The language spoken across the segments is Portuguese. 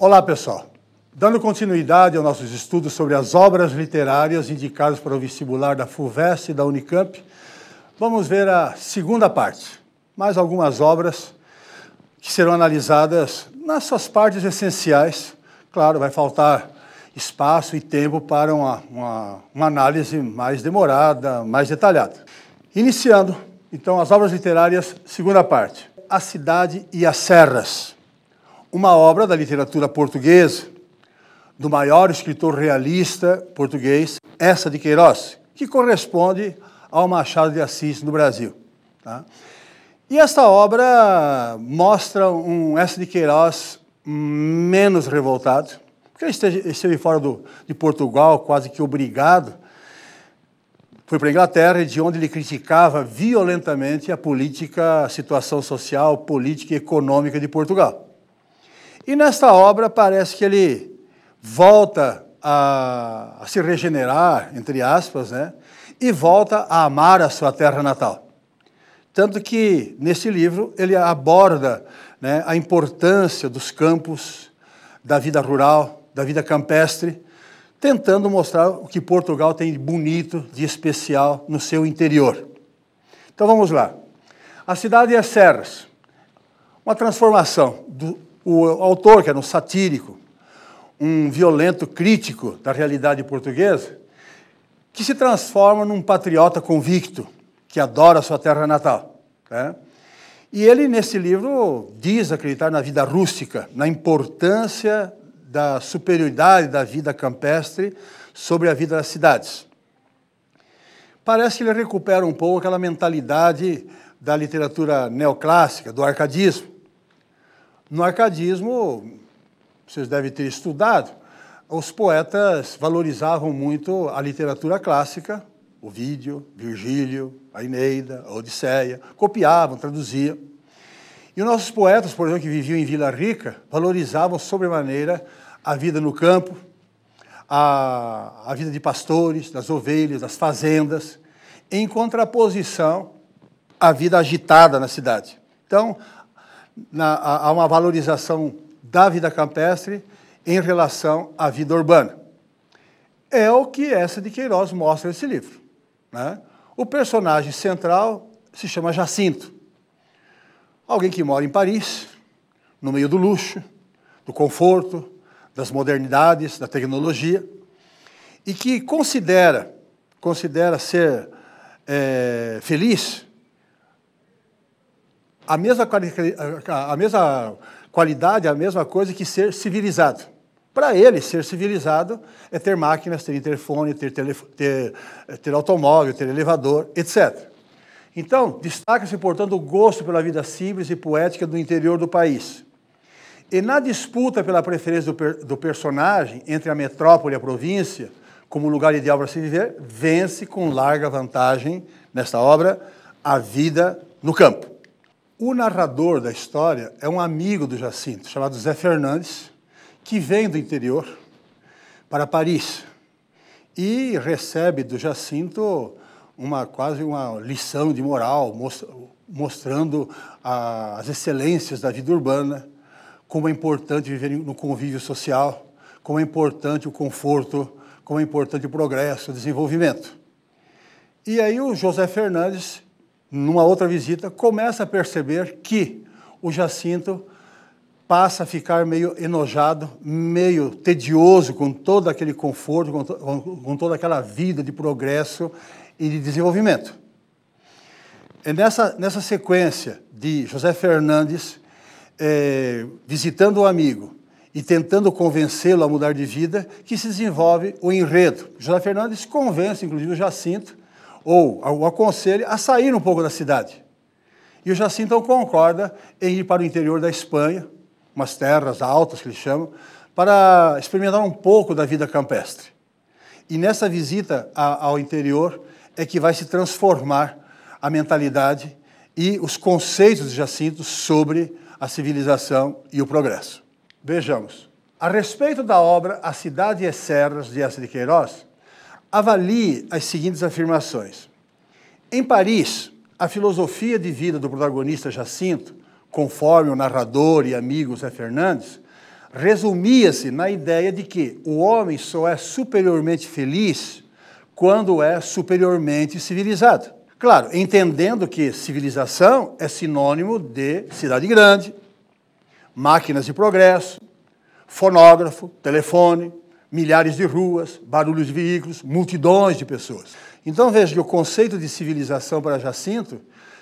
Olá, pessoal. Dando continuidade aos nossos estudos sobre as obras literárias indicadas para o vestibular da FUVEST e da Unicamp, vamos ver a segunda parte. Mais algumas obras que serão analisadas nas suas partes essenciais. Claro, vai faltar espaço e tempo para uma análise mais demorada, mais detalhada. Iniciando, então, as obras literárias, segunda parte. A Cidade e as Serras. Uma obra da literatura portuguesa, do maior escritor realista português, Eça de Queiroz, que corresponde ao Machado de Assis no Brasil. Tá? E esta obra mostra um Eça de Queiroz menos revoltado, porque ele esteve fora de Portugal, quase que obrigado, foi para a Inglaterra, de onde ele criticava violentamente a política, a situação social, política e econômica de Portugal. E nesta obra parece que ele volta a se regenerar, entre aspas, né? E volta a amar a sua terra natal. Tanto que, nesse livro, ele aborda, né, a importância dos campos, da vida rural, da vida campestre, tentando mostrar o que Portugal tem de bonito, de especial no seu interior. Então vamos lá. A Cidade e as Serras. Uma transformação o autor, que era um satírico, um violento crítico da realidade portuguesa, que se transforma num patriota convicto, que adora a sua terra natal. Né? E ele, nesse livro, diz acreditar na vida rústica, na importância da superioridade da vida campestre sobre a vida das cidades. Parece que ele recupera um pouco aquela mentalidade da literatura neoclássica, do arcadismo. No arcadismo, vocês devem ter estudado, os poetas valorizavam muito a literatura clássica, Ovídio, Virgílio, a Eneida, a Odisseia, copiavam, traduziam. E os nossos poetas, por exemplo, que viviam em Vila Rica, valorizavam sobremaneira a vida no campo, a vida de pastores, das ovelhas, das fazendas, em contraposição à vida agitada na cidade. Então, há uma valorização da vida campestre em relação à vida urbana. É o que Eça de Queiroz mostra nesse livro. Né? O personagem central se chama Jacinto. Alguém que mora em Paris, no meio do luxo, do conforto, das modernidades, da tecnologia, e que considera ser feliz a mesma qualidade, a mesma coisa que ser civilizado. Para ele, ser civilizado é ter máquinas, ter interfone, ter automóvel, ter elevador, etc. Então, destaca-se, portanto, o gosto pela vida simples e poética do interior do país. E na disputa pela preferência do personagem entre a metrópole e a província, como lugar ideal para se viver, vence com larga vantagem, nesta obra, a vida no campo. O narrador da história é um amigo do Jacinto, chamado Zé Fernandes, que vem do interior para Paris e recebe do Jacinto quase uma lição de moral, mostrando as excelências da vida urbana, como é importante viver no convívio social, como é importante o conforto, como é importante o progresso, o desenvolvimento. E aí o José Fernandes, numa outra visita, começa a perceber que o Jacinto passa a ficar meio enojado, meio tedioso com todo aquele conforto, com toda aquela vida de progresso e de desenvolvimento. É nessa sequência de José Fernandes visitando o amigo e tentando convencê-lo a mudar de vida, que se desenvolve o enredo. José Fernandes convence, inclusive, o Jacinto, ou o aconselha a sair um pouco da cidade. E o Jacinto então concorda em ir para o interior da Espanha, umas terras altas que eles chamam, para experimentar um pouco da vida campestre. E nessa visita ao interior é que vai se transformar a mentalidade e os conceitos de Jacinto sobre a civilização e o progresso. Vejamos. A respeito da obra A Cidade e as Serras, de Eça de Queiroz, avalie as seguintes afirmações. Em Paris, a filosofia de vida do protagonista Jacinto, conforme o narrador e amigo Zé Fernandes, resumia-se na ideia de que o homem só é superiormente feliz quando é superiormente civilizado. Claro, entendendo que civilização é sinônimo de cidade grande, máquinas de progresso, fonógrafo, telefone, milhares de ruas, barulhos de veículos, multidões de pessoas. Então veja que o conceito de civilização para Jacinto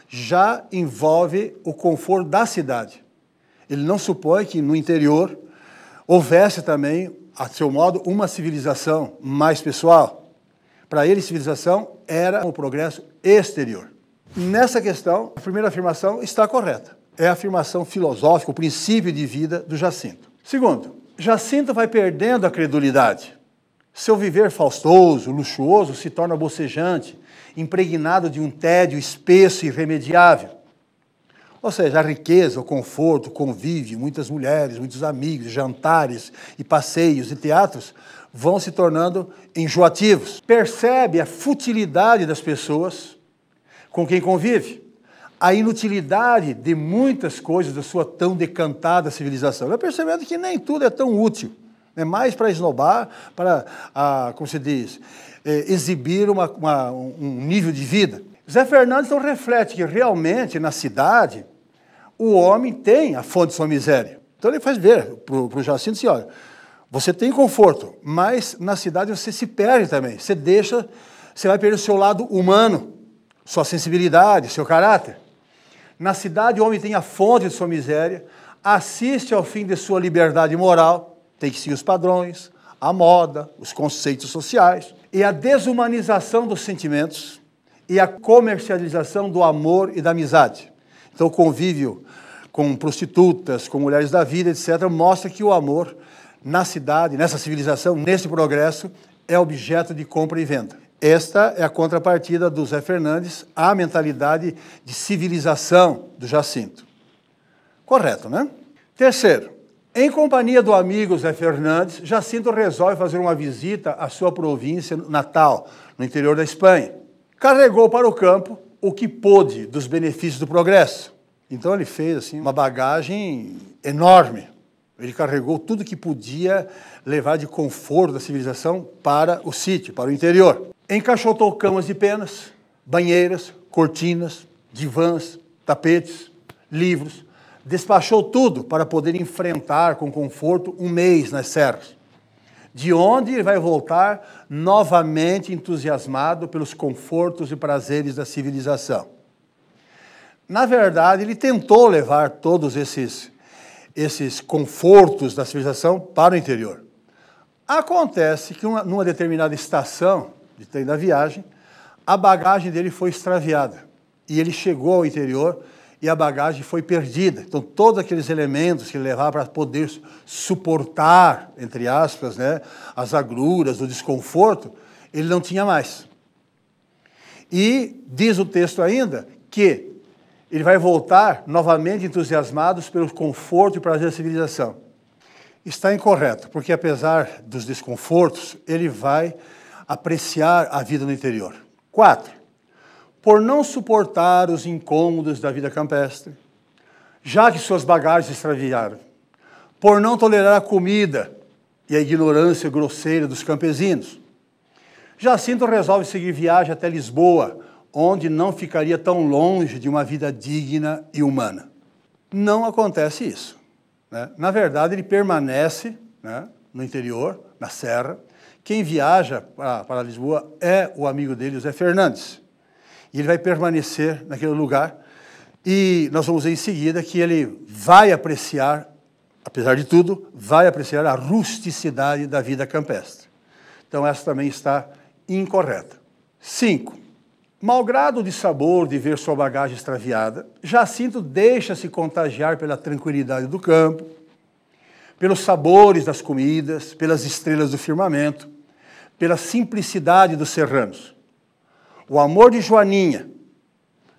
já envolve o conforto da cidade. Ele não supõe que no interior houvesse também, a seu modo, uma civilização mais pessoal. Para ele, civilização era o progresso exterior. Nessa questão, a primeira afirmação está correta. É a afirmação filosófica, o princípio de vida do Jacinto. Segundo, Jacinto vai perdendo a credulidade. Seu viver faustoso, luxuoso, se torna bocejante, impregnado de um tédio espesso e irremediável. Ou seja, a riqueza, o conforto, o convívio, muitas mulheres, muitos amigos, jantares e passeios e teatros vão se tornando enjoativos. Percebe a futilidade das pessoas com quem convive, a inutilidade de muitas coisas da sua tão decantada civilização. Vai percebendo que nem tudo é tão útil, é mais para esnobar, para, como se diz, exibir um nível de vida. Zé Fernandes então reflete que realmente na cidade o homem tem a fonte de sua miséria. Então ele faz ver para o Jacinto assim, olha, você tem conforto, mas na cidade você se perde também. Você vai perder o seu lado humano, sua sensibilidade, seu caráter. Na cidade o homem tem a fonte de sua miséria, assiste ao fim de sua liberdade moral, tem que seguir os padrões, a moda, os conceitos sociais, e a desumanização dos sentimentos e a comercialização do amor e da amizade. Então o convívio com prostitutas, com mulheres da vida, etc., mostra que o amor na cidade, nessa civilização, nesse progresso, é objeto de compra e venda. Esta é a contrapartida do Zé Fernandes à mentalidade de civilização do Jacinto. Correto, né? Terceiro, em companhia do amigo Zé Fernandes, Jacinto resolve fazer uma visita à sua província natal, no interior da Espanha. Carregou para o campo o que pôde dos benefícios do progresso. Então ele fez assim, uma bagagem enorme. Ele carregou tudo que podia levar de conforto da civilização para o sítio, para o interior. Encaixotou camas de penas, banheiras, cortinas, divãs, tapetes, livros. Despachou tudo para poder enfrentar com conforto um mês nas serras, de onde ele vai voltar novamente entusiasmado pelos confortos e prazeres da civilização. Na verdade, ele tentou levar todos esses confortos da civilização para o interior. Acontece que numa determinada estação de trem da viagem, a bagagem dele foi extraviada. E ele chegou ao interior e a bagagem foi perdida. Então, todos aqueles elementos que ele levava para poder suportar, entre aspas, né, as agruras, o desconforto, ele não tinha mais. E diz o texto ainda que ele vai voltar novamente entusiasmado pelo conforto e prazer da civilização. Está incorreto, porque apesar dos desconfortos, ele vai apreciar a vida no interior. 4. Por não suportar os incômodos da vida campestre, já que suas bagagens se extraviaram. Por não tolerar a comida e a ignorância grosseira dos campesinos. Jacinto resolve seguir viagem até Lisboa, onde não ficaria tão longe de uma vida digna e humana. Não acontece isso, né? Na verdade, ele permanece, né, no interior, na serra. Quem viaja para Lisboa é o amigo dele, o Zé Fernandes. E ele vai permanecer naquele lugar. E nós vamos ver em seguida que ele vai apreciar, apesar de tudo, vai apreciar a rusticidade da vida campestre. Então, essa também está incorreta. 5. Malgrado o dissabor de ver sua bagagem extraviada, Jacinto deixa-se contagiar pela tranquilidade do campo, pelos sabores das comidas, pelas estrelas do firmamento, pela simplicidade dos serranos. O amor de Joaninha,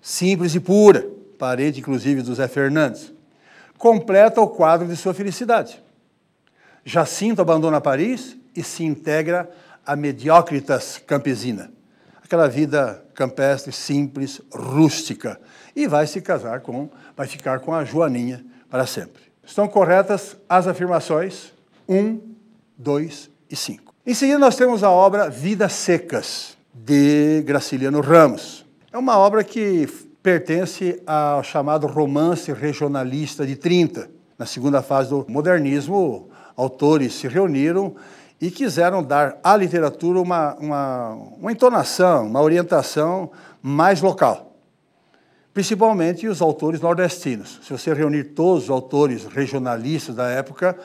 simples e pura, parente inclusive do Zé Fernandes, completa o quadro de sua felicidade. Jacinto abandona Paris e se integra à mediocritas campesina, aquela vida campestre, simples, rústica, e vai ficar com a Joaninha para sempre. Estão corretas as afirmações 1, 2 e 5. Em seguida, nós temos a obra Vidas Secas, de Graciliano Ramos. É uma obra que pertence ao chamado romance regionalista de 30. Na segunda fase do modernismo, autores se reuniram e quiseram dar à literatura uma entonação, uma orientação mais local. Principalmente os autores nordestinos. Se você reunir todos os autores regionalistas da época,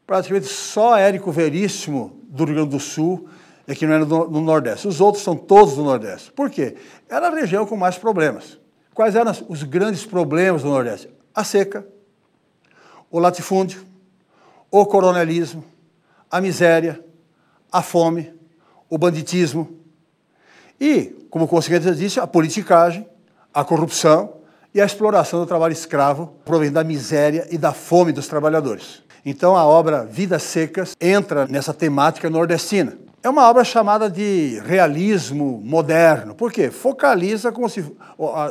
praticamente só Érico Veríssimo, do Rio Grande do Sul, é que não era no Nordeste. Os outros são todos do Nordeste. Por quê? Era a região com mais problemas. Quais eram os grandes problemas do Nordeste? A seca, o latifúndio, o coronelismo, a miséria, a fome, o banditismo e, como consequência disso, a politicagem, a corrupção e a exploração do trabalho escravo, proveniente da miséria e da fome dos trabalhadores. Então, a obra Vidas Secas entra nessa temática nordestina. É uma obra chamada de realismo moderno. Por quê? Focaliza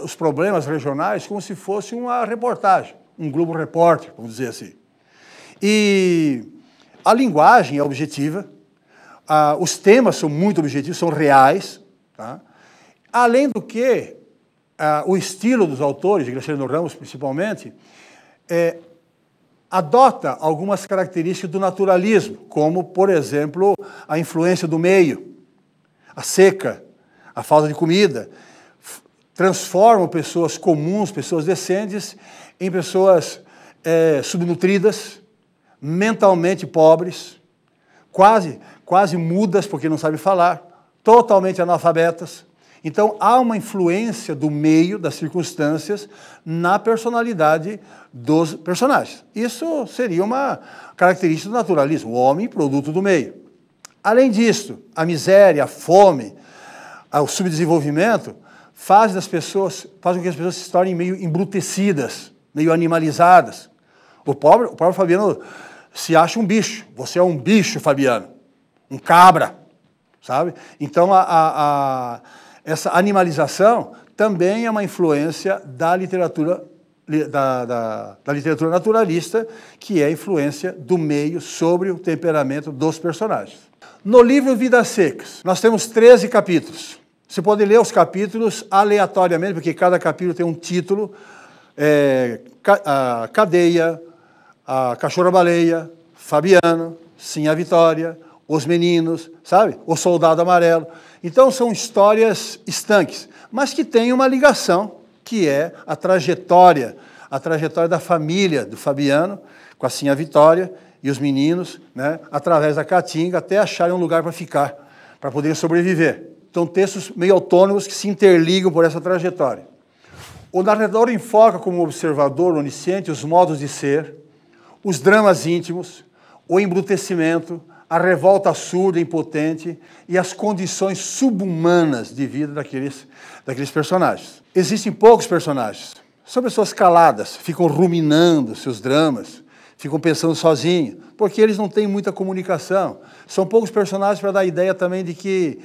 os problemas regionais como se fosse uma reportagem, um Globo Repórter, vamos dizer assim. E a linguagem é objetiva, os temas são muito objetivos, são reais. Tá? Além do que, o estilo dos autores, de Graciliano Ramos principalmente, adota algumas características do naturalismo, como, por exemplo, a influência do meio, a seca, a falta de comida, transformam pessoas comuns, pessoas decentes, em pessoas subnutridas, mentalmente pobres, quase mudas, porque não sabem falar, totalmente analfabetas. Então, há uma influência do meio, das circunstâncias, na personalidade dos personagens. Isso seria uma característica do naturalismo, o homem produto do meio. Além disso, a miséria, a fome, o subdesenvolvimento fazem com que as pessoas se tornem meio embrutecidas, meio animalizadas. O pobre Fabiano se acha um bicho. Você é um bicho, Fabiano. Um cabra, sabe? Então, essa animalização também é uma influência da literatura, da literatura naturalista, que é a influência do meio sobre o temperamento dos personagens. No livro Vidas Secas, nós temos 13 capítulos. Você pode ler os capítulos aleatoriamente, porque cada capítulo tem um título, a Cadeia, a Cachorra-Baleia, Fabiano, Sim a Vitória, Os Meninos, sabe? O Soldado Amarelo. Então, são histórias estanques, mas que têm uma ligação, que é a trajetória da família do Fabiano, com a Sim Vitória e os meninos, né, através da Caatinga, até acharem um lugar para ficar, para poderem sobreviver. Então, textos meio autônomos que se interligam por essa trajetória. O narrador enfoca como observador onisciente os modos de ser, os dramas íntimos, o embrutecimento, a revolta surda e impotente e as condições subhumanas de vida daqueles personagens. Existem poucos personagens. São pessoas caladas, ficam ruminando seus dramas, ficam pensando sozinhos, porque eles não têm muita comunicação. São poucos personagens para dar a ideia também de que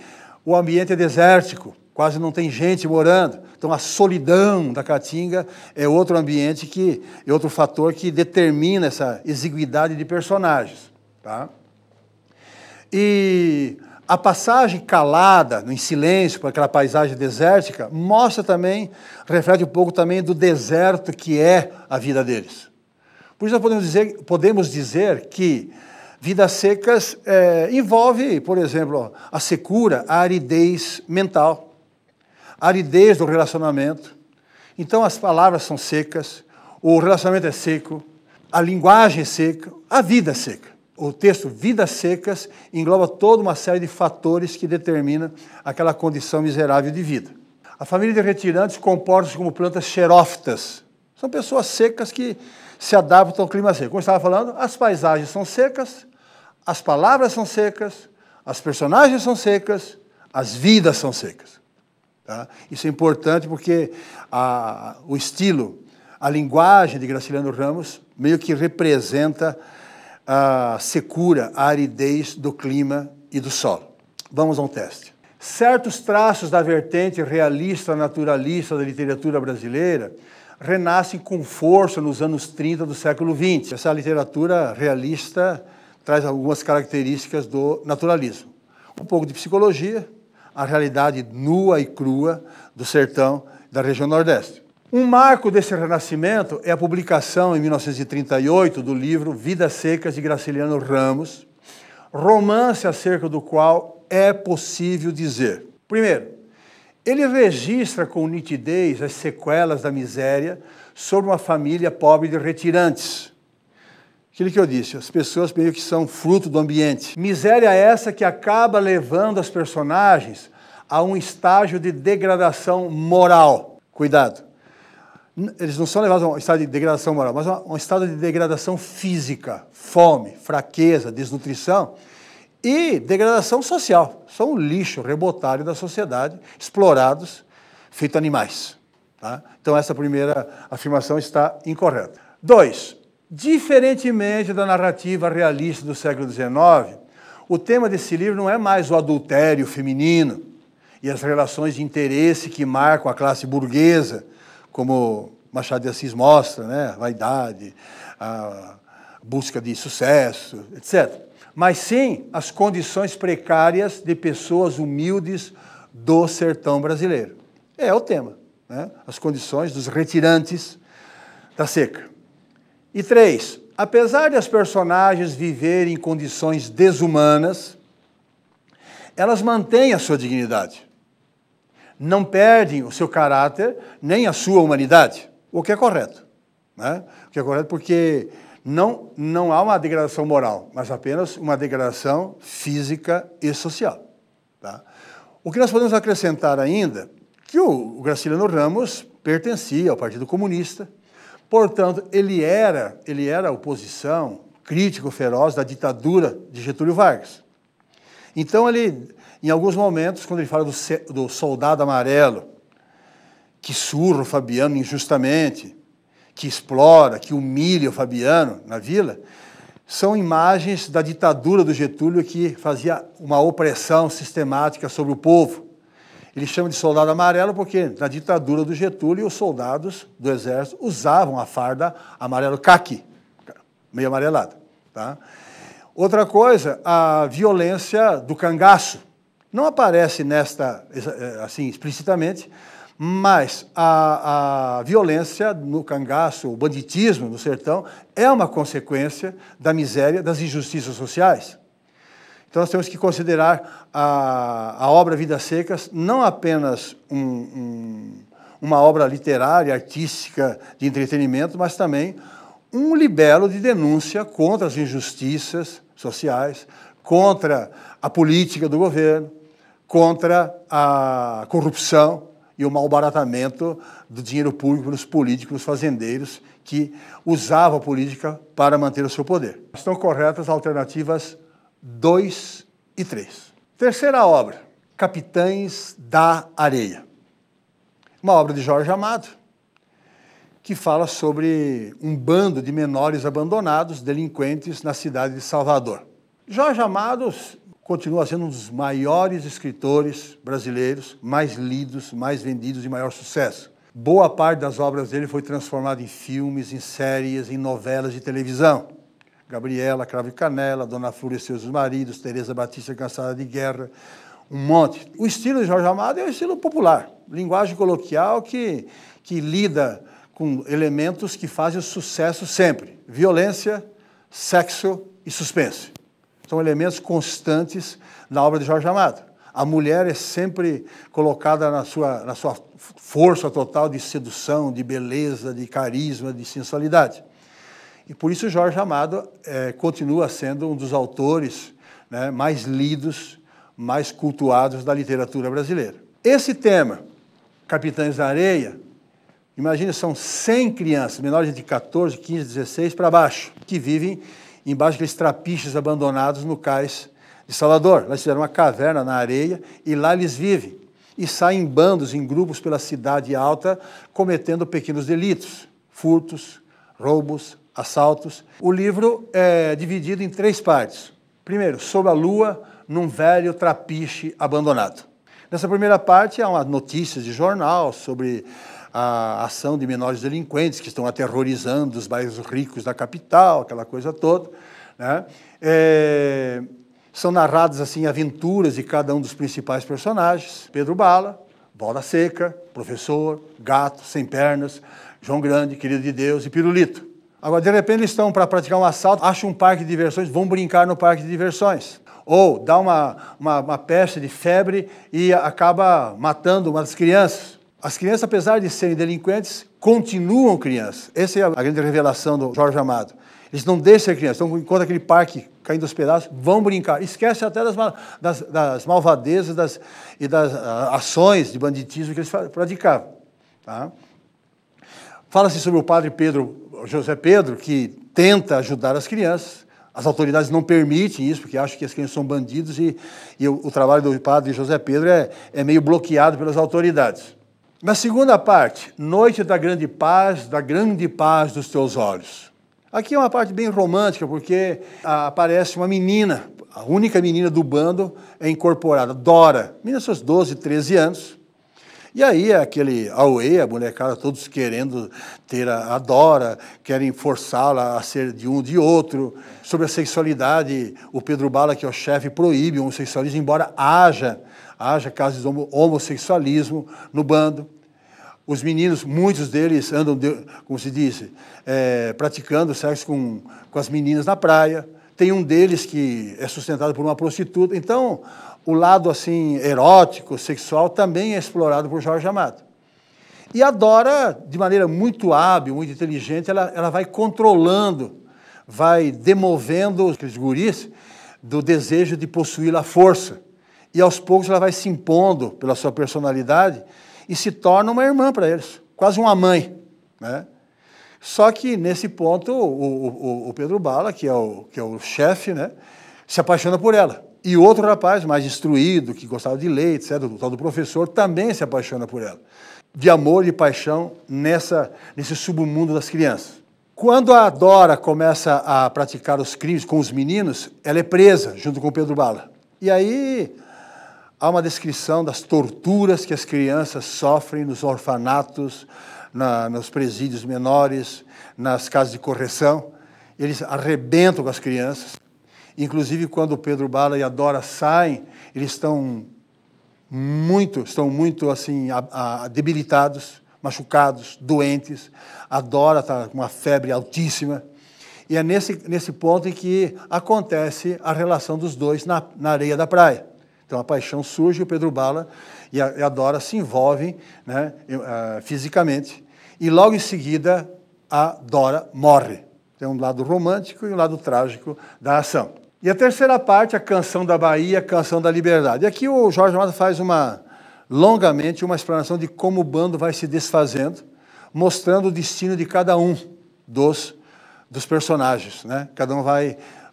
o ambiente é desértico, quase não tem gente morando. Então, a solidão da Caatinga é outro ambiente, é outro fator que determina essa exiguidade de personagens. Tá? E a passagem calada, em silêncio, por aquela paisagem desértica, mostra também, reflete um pouco também do deserto que é a vida deles. Por isso nós podemos dizer que Vidas Secas envolve, por exemplo, a secura, a aridez mental, a aridez do relacionamento. Então as palavras são secas, o relacionamento é seco, a linguagem é seca, a vida é seca. O texto Vidas Secas engloba toda uma série de fatores que determinam aquela condição miserável de vida. A família de retirantes comporta-se como plantas xerófitas. São pessoas secas que se adaptam ao clima seco. Como eu estava falando, as paisagens são secas, as palavras são secas, as personagens são secas, as vidas são secas. Tá? Isso é importante porque o estilo, a linguagem de Graciliano Ramos meio que representa a secura, a aridez do clima e do solo. Vamos a um teste. Certos traços da vertente realista, naturalista da literatura brasileira renascem com força nos anos 30 do século XX. Essa literatura realista traz algumas características do naturalismo. Um pouco de psicologia, a realidade nua e crua do sertão da região Nordeste. Um marco desse renascimento é a publicação, em 1938, do livro Vidas Secas, de Graciliano Ramos, romance acerca do qual é possível dizer. Primeiro, ele registra com nitidez as sequelas da miséria sobre uma família pobre de retirantes. Aquilo que eu disse, as pessoas meio que são fruto do ambiente. Miséria essa que acaba levando as personagens a um estágio de degradação moral. Cuidado. Eles não são levados a um estado de degradação moral, mas a um estado de degradação física, fome, fraqueza, desnutrição e degradação social. São um lixo rebotário da sociedade, explorados, feito animais. Tá? Então essa primeira afirmação está incorreta. 2. Diferentemente da narrativa realista do século XIX, o tema desse livro não é mais o adultério feminino e as relações de interesse que marcam a classe burguesa, como Machado de Assis mostra, né? A vaidade, a busca de sucesso, etc. Mas sim as condições precárias de pessoas humildes do sertão brasileiro. É o tema, né? As condições dos retirantes da seca. E 3, apesar de as personagens viverem em condições desumanas, elas mantêm a sua dignidade. Não perdem o seu caráter, nem a sua humanidade, o que é correto. Né? O que é correto porque não há uma degradação moral, mas apenas uma degradação física e social. Tá? O que nós podemos acrescentar ainda, que o Graciliano Ramos pertencia ao Partido Comunista, portanto, ele era a oposição, crítico feroz da ditadura de Getúlio Vargas. Então, ele, em alguns momentos, quando ele fala do soldado amarelo, que surra o Fabiano injustamente, que explora, que humilha o Fabiano na vila, são imagens da ditadura do Getúlio que fazia uma opressão sistemática sobre o povo. Ele chama de soldado amarelo porque, na ditadura do Getúlio, os soldados do exército usavam a farda amarelo caqui, meio amarelada. Tá? Outra coisa, a violência do cangaço. Não aparece assim, explicitamente, mas a violência no cangaço, o banditismo no sertão, é uma consequência da miséria, das injustiças sociais. Então, nós temos que considerar a obra Vidas Secas não apenas uma obra literária, artística, de entretenimento, mas também um libelo de denúncia contra as injustiças sociais, contra a política do governo, contra a corrupção e o malbaratamento do dinheiro público pelos políticos, fazendeiros, que usavam a política para manter o seu poder. Estão corretas as alternativas 2 e 3. Terceira obra, Capitães da Areia. Uma obra de Jorge Amado, que fala sobre um bando de menores abandonados, delinquentes, na cidade de Salvador. Jorge Amado continua sendo um dos maiores escritores brasileiros, mais lidos, mais vendidos e maior sucesso. Boa parte das obras dele foi transformada em filmes, em séries, em novelas de televisão. Gabriela, Cravo e Canela, Dona Flor e seus maridos, Teresa Batista, Cansada de Guerra, um monte. O estilo de Jorge Amado é um estilo popular, linguagem coloquial que lida com elementos que fazem o sucesso sempre. Violência, sexo e suspense. São elementos constantes na obra de Jorge Amado. A mulher é sempre colocada na sua força total de sedução, de beleza, de carisma, de sensualidade. E por isso Jorge Amado continua sendo um dos autores, né, mais lidos, mais cultuados da literatura brasileira. Esse tema, Capitães da Areia, imagina, são 100 crianças, menores de 14, 15, 16 para baixo, que vivem embaixo daqueles trapiches abandonados no cais de Salvador. Eles fizeram uma caverna na areia e lá eles vivem. E saem em bandos, em grupos pela cidade alta, cometendo pequenos delitos, furtos, roubos, assaltos. O livro é dividido em 3 partes. Primeiro, Sob a Lua, num velho trapiche abandonado. Nessa primeira parte há uma notícia de jornal sobre a ação de menores delinquentes que estão aterrorizando os bairros ricos da capital, aquela coisa toda, né? São narradas assim aventuras de cada um dos principais personagens: Pedro Bala, Bola Seca, Professor, Gato, Sem Pernas, João Grande, Querido de Deus e Pirulito. Agora, de repente, eles estão para praticar um assalto, acham um parque de diversões, vão brincar no parque de diversões. Ou dá uma peste de febre e acaba matando uma das crianças. As crianças, apesar de serem delinquentes, continuam crianças. Essa é a grande revelação do Jorge Amado. Eles não deixam de ser crianças. Então, enquanto aquele parque caindo aos pedaços, vão brincar. Esquece até das malvadezas e das ações de banditismo que eles praticavam. Tá? Fala-se sobre o padre José Pedro, que tenta ajudar as crianças. As autoridades não permitem isso, porque acham que as crianças são bandidos e o trabalho do padre José Pedro é meio bloqueado pelas autoridades. Na segunda parte, Noite da grande paz dos teus olhos. Aqui é uma parte bem romântica, porque aparece uma menina, a única menina do bando é incorporada, Dora, menina de seus 12, 13 anos. E aí aquele auê, a molecada, todos querendo ter a Dora, querem forçá-la a ser de um ou de outro. Sobre a sexualidade, o Pedro Bala, que é o chefe, proíbe o homossexualismo, embora haja casos de homossexualismo no bando. Os meninos, muitos deles andam, como se diz, praticando sexo com as meninas na praia. Tem um deles que é sustentado por uma prostituta. Então, o lado assim erótico, sexual, também é explorado por Jorge Amado. E a Dora, de maneira muito hábil, muito inteligente, ela vai controlando, vai demovendo aqueles guris do desejo de possuí-la à força. E aos poucos ela vai se impondo pela sua personalidade e se torna uma irmã para eles, quase uma mãe, né? Só que, nesse ponto, o Pedro Bala, que é o chefe, né, se apaixona por ela. E outro rapaz, mais instruído, que gostava de ler, etc., o tal do professor, também se apaixona por ela. De amor e paixão nesse submundo das crianças. Quando a Dora começa a praticar os crimes com os meninos, ela é presa, junto com o Pedro Bala. E aí há uma descrição das torturas que as crianças sofrem nos orfanatos, nos presídios menores, nas casas de correção. Eles arrebentam com as crianças. Inclusive, quando o Pedro Bala e a Dora saem, eles estão muito assim, debilitados, machucados, doentes. A Dora está com uma febre altíssima. E é nesse ponto em que acontece a relação dos dois na areia da praia. Então, a paixão surge, o Pedro Bala e a Dora se envolvem, né, fisicamente. E logo em seguida, a Dora morre. Tem um lado romântico e um lado trágico da ação. E a terceira parte, a Canção da Bahia, a Canção da Liberdade. E aqui o Jorge Amado faz longamente uma explanação de como o bando vai se desfazendo, mostrando o destino de cada um dos personagens, né?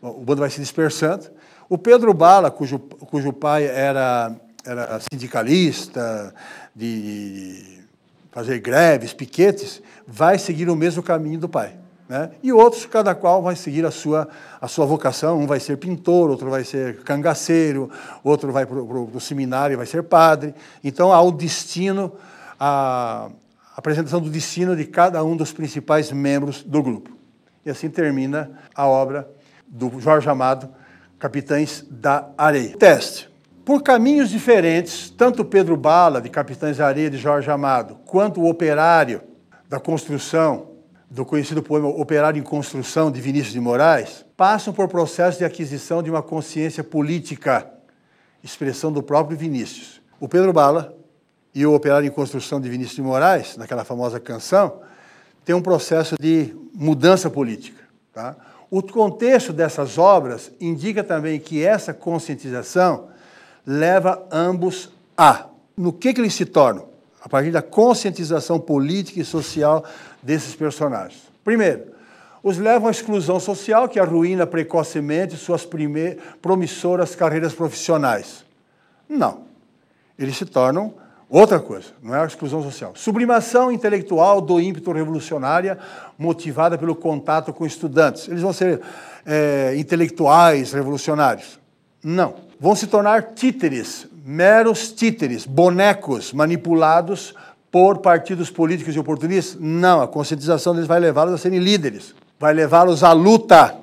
O bando vai se dispersando. O Pedro Bala, cujo pai era sindicalista, de fazer greves, piquetes, vai seguir o mesmo caminho do pai, né? E outros, cada qual vai seguir a sua vocação. Um vai ser pintor, outro vai ser cangaceiro, outro vai para o seminário e vai ser padre. Então, há o destino, a apresentação do destino de cada um dos principais membros do grupo. E assim termina a obra do Jorge Amado, Capitães da Areia. Teste. Por caminhos diferentes, tanto Pedro Bala, de Capitães da Areia, de Jorge Amado, quanto o Operário da Construção, do conhecido poema Operário em Construção, de Vinícius de Moraes, passam por processo de aquisição de uma consciência política, expressão do próprio Vinícius. O Pedro Bala e o Operário em Construção, de Vinícius de Moraes, naquela famosa canção, tem um processo de mudança política, tá? O contexto dessas obras indica também que essa conscientização leva ambos no que eles se tornam? A partir da conscientização política e social desses personagens. Primeiro, os levam à exclusão social, que arruína precocemente suas promissoras carreiras profissionais. Não. Eles se tornam outra coisa, não é a exclusão social. Sublimação intelectual do ímpeto revolucionária, motivada pelo contato com estudantes. Eles vão ser intelectuais revolucionários? Não. Vão se tornar títeres, meros títeres, bonecos manipulados por partidos políticos e oportunistas? Não, a conscientização deles vai levá-los a serem líderes, vai levá-los à luta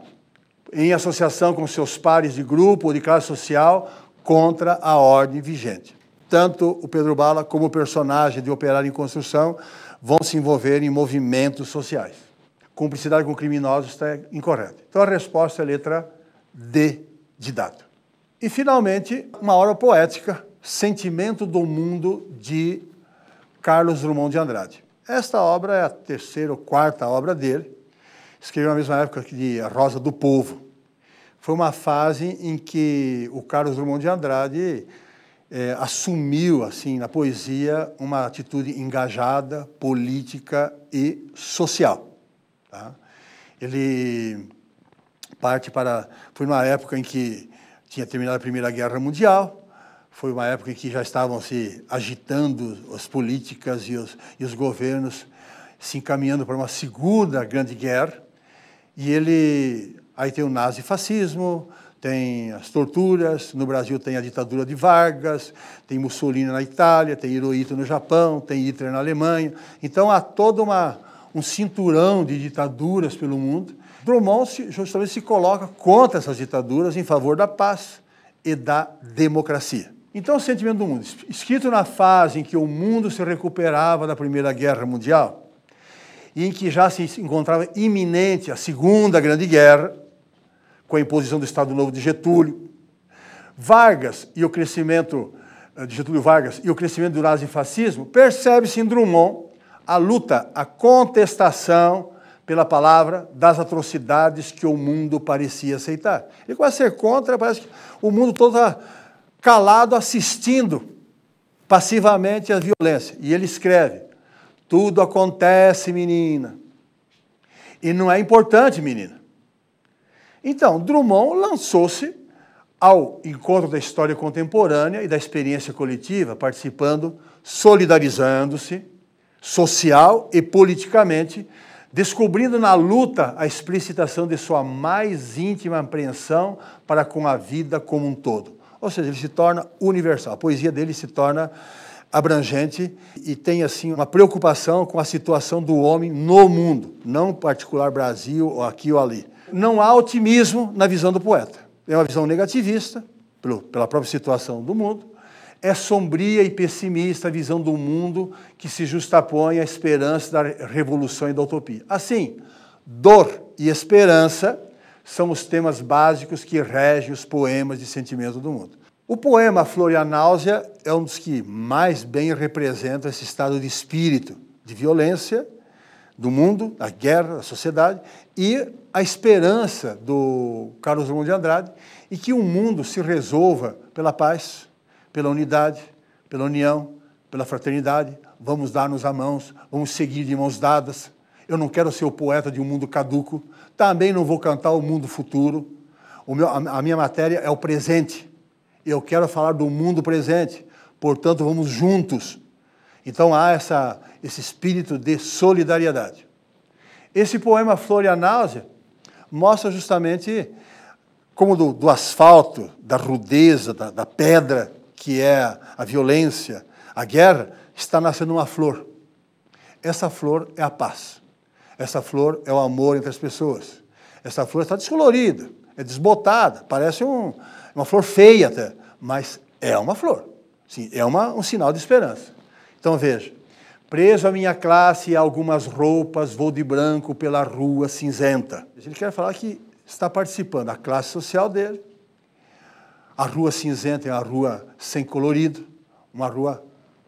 em associação com seus pares de grupo ou de classe social contra a ordem vigente. Tanto o Pedro Bala como o personagem de Operário em Construção vão se envolver em movimentos sociais. Cumplicidade com criminosos está incorreta. Então a resposta é a letra D de dado. E finalmente, uma obra poética, Sentimento do Mundo, de Carlos Drummond de Andrade. Esta obra é a terceira ou quarta obra dele, escreveu na mesma época de A Rosa do Povo. Foi uma fase em que o Carlos Drummond de Andrade assumiu, assim, na poesia, uma atitude engajada, política e social. Tá? Ele parte para... Foi uma época em que tinha terminado a Primeira Guerra Mundial, foi uma época em que já estavam se agitando as políticas e os governos se encaminhando para uma segunda grande guerra, e ele... Aí tem o nazifascismo, tem as torturas, no Brasil tem a ditadura de Vargas, tem Mussolini na Itália, tem Hirohito no Japão, tem Hitler na Alemanha. Então há todo um cinturão de ditaduras pelo mundo. Drummond justamente se coloca contra essas ditaduras em favor da paz e da democracia. Então o Sentimento do Mundo, escrito na fase em que o mundo se recuperava da Primeira Guerra Mundial e em que já se encontrava iminente a Segunda Grande Guerra, com a imposição do Estado Novo de Getúlio, Vargas e o crescimento de Getúlio Vargas e o crescimento do nazifascismo, percebe-se em Drummond a luta, a contestação pela palavra das atrocidades que o mundo parecia aceitar. Ele começa a ser contra, parece que o mundo todo está calado assistindo passivamente à violência. E ele escreve: tudo acontece, menina, e não é importante, menina. Então, Drummond lançou-se ao encontro da história contemporânea e da experiência coletiva, participando, solidarizando-se, social e politicamente, descobrindo na luta a explicitação de sua mais íntima apreensão para com a vida como um todo. Ou seja, ele se torna universal, a poesia dele se torna abrangente e tem assim uma preocupação com a situação do homem no mundo, não em particular Brasil ou aqui ou ali. Não há otimismo na visão do poeta. É uma visão negativista, pela própria situação do mundo. É sombria e pessimista a visão do mundo que se justapõe à esperança da revolução e da utopia. Assim, dor e esperança são os temas básicos que regem os poemas de sentimento do mundo. O poema Flor e a Náusea é um dos que mais bem representa esse estado de espírito, de violência do mundo, da guerra, da sociedade, e a esperança do Carlos Drummond de Andrade, e que o mundo se resolva pela paz, pela unidade, pela união, pela fraternidade. Vamos dar-nos a mãos, vamos seguir de mãos dadas. Eu não quero ser o poeta de um mundo caduco, também não vou cantar o mundo futuro. A minha matéria é o presente. Eu quero falar do mundo presente, portanto, vamos juntos. Então há esse espírito de solidariedade. Esse poema Flor e a Náusea mostra justamente como do asfalto, da rudeza, da pedra, que é a violência, a guerra, está nascendo uma flor. Essa flor é a paz. Essa flor é o amor entre as pessoas. Essa flor está descolorida, é desbotada, parece uma flor feia até, mas é uma flor. Sim, é um sinal de esperança. Então veja, preso à minha classe e a algumas roupas, vou de branco pela rua cinzenta. Ele quer falar que está participando da classe social dele. A rua cinzenta é uma rua sem colorido, uma rua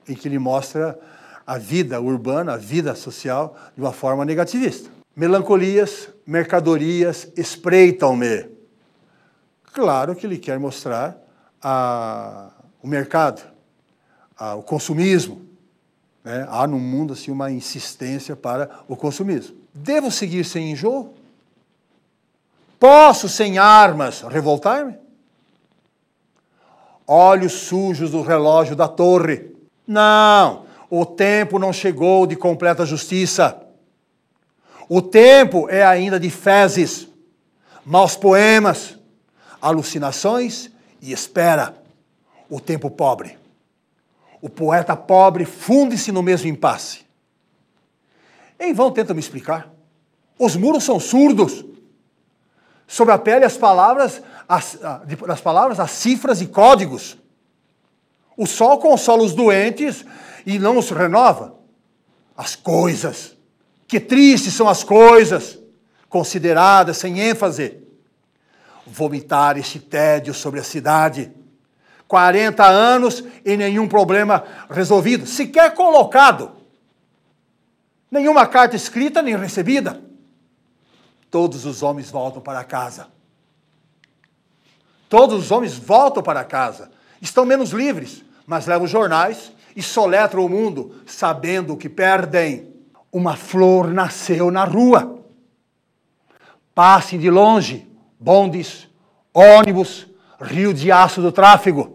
em que ele mostra a vida urbana, a vida social, de uma forma negativista. Melancolias, mercadorias espreitam-me. Claro que ele quer mostrar o mercado, o consumismo. Né? Há no mundo assim, uma insistência para o consumismo. Devo seguir sem enjoo? Posso, sem armas, revoltar-me? Olhos sujos do relógio da torre. Não, o tempo não chegou de completa justiça. O tempo é ainda de fezes, maus poemas, alucinações e espera. O tempo pobre. O poeta pobre funde-se no mesmo impasse. Em vão tenta me explicar. Os muros são surdos. Sob a pele as palavras, as cifras e códigos. O sol consola os doentes e não os renova. As coisas. Que tristes são as coisas, consideradas sem ênfase. Vomitar este tédio sobre a cidade. 40 anos e nenhum problema resolvido, sequer colocado. Nenhuma carta escrita nem recebida. Todos os homens voltam para casa. Todos os homens voltam para casa. Estão menos livres, mas levam jornais e soletram o mundo, sabendo o que perdem. Uma flor nasceu na rua. Passem de longe bondes, ônibus, rio de aço do tráfego.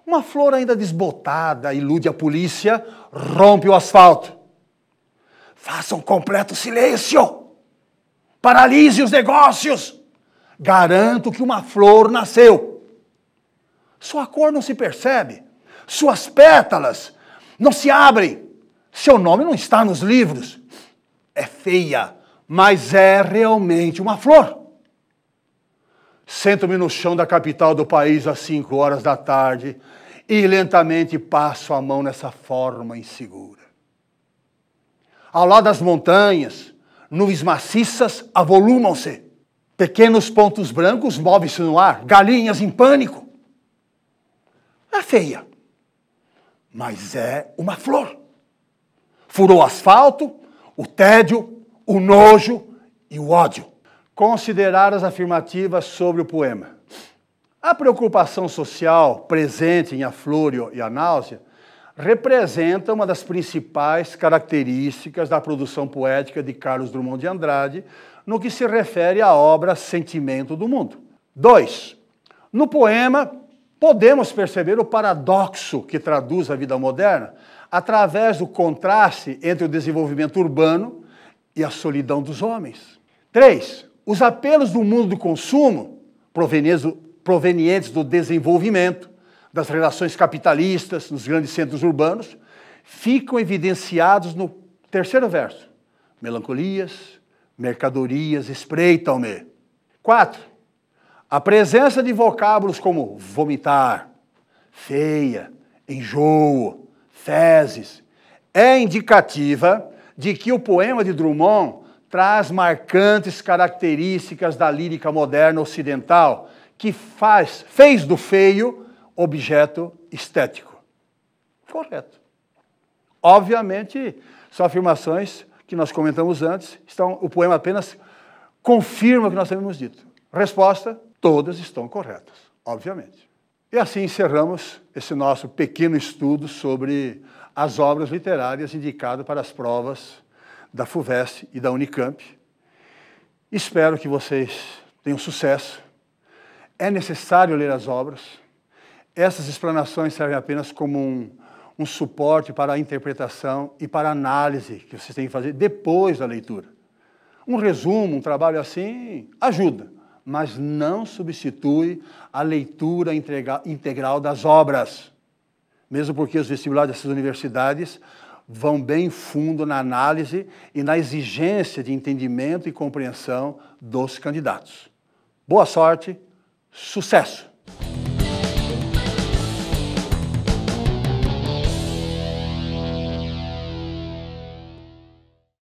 Uma flor ainda desbotada ilude a polícia, rompe o asfalto. Faça um completo silêncio. Paralise os negócios. Garanto que uma flor nasceu. Sua cor não se percebe. Suas pétalas não se abrem. Seu nome não está nos livros. É feia, mas é realmente uma flor. Sento-me no chão da capital do país às 5 horas da tarde e lentamente passo a mão nessa forma insegura. Ao lado das montanhas, nuvens maciças avolumam-se. Pequenos pontos brancos movem-se no ar, galinhas em pânico. É feia, mas é uma flor. Furou o asfalto, o tédio, o nojo e o ódio. Considerar as afirmativas sobre o poema. A preocupação social presente em A Flor e a Náusea representa uma das principais características da produção poética de Carlos Drummond de Andrade no que se refere à obra Sentimento do Mundo. 2. No poema, podemos perceber o paradoxo que traduz a vida moderna através do contraste entre o desenvolvimento urbano e a solidão dos homens. 3. Os apelos do mundo do consumo, provenientes do desenvolvimento, das relações capitalistas nos grandes centros urbanos, ficam evidenciados no terceiro verso. Melancolias, mercadorias espreitam-me. 4. A presença de vocábulos como vomitar, feia, enjoo, fezes, é indicativa de que o poema de Drummond traz marcantes características da lírica moderna ocidental, que fez do feio objeto estético. Correto. Obviamente, são afirmações que nós comentamos antes, o poema apenas confirma o que nós havíamos dito. Resposta, todas estão corretas, obviamente. E assim encerramos esse nosso pequeno estudo sobre as obras literárias indicadas para as provas da FUVEST e da Unicamp. Espero que vocês tenham sucesso. É necessário ler as obras. Essas explanações servem apenas como um suporte para a interpretação e para a análise que vocês têm que fazer depois da leitura. Um resumo, um trabalho assim, ajuda, mas não substitui a leitura integral das obras. Mesmo porque os vestibulares dessas universidades vão bem fundo na análise e na exigência de entendimento e compreensão dos candidatos. Boa sorte, sucesso!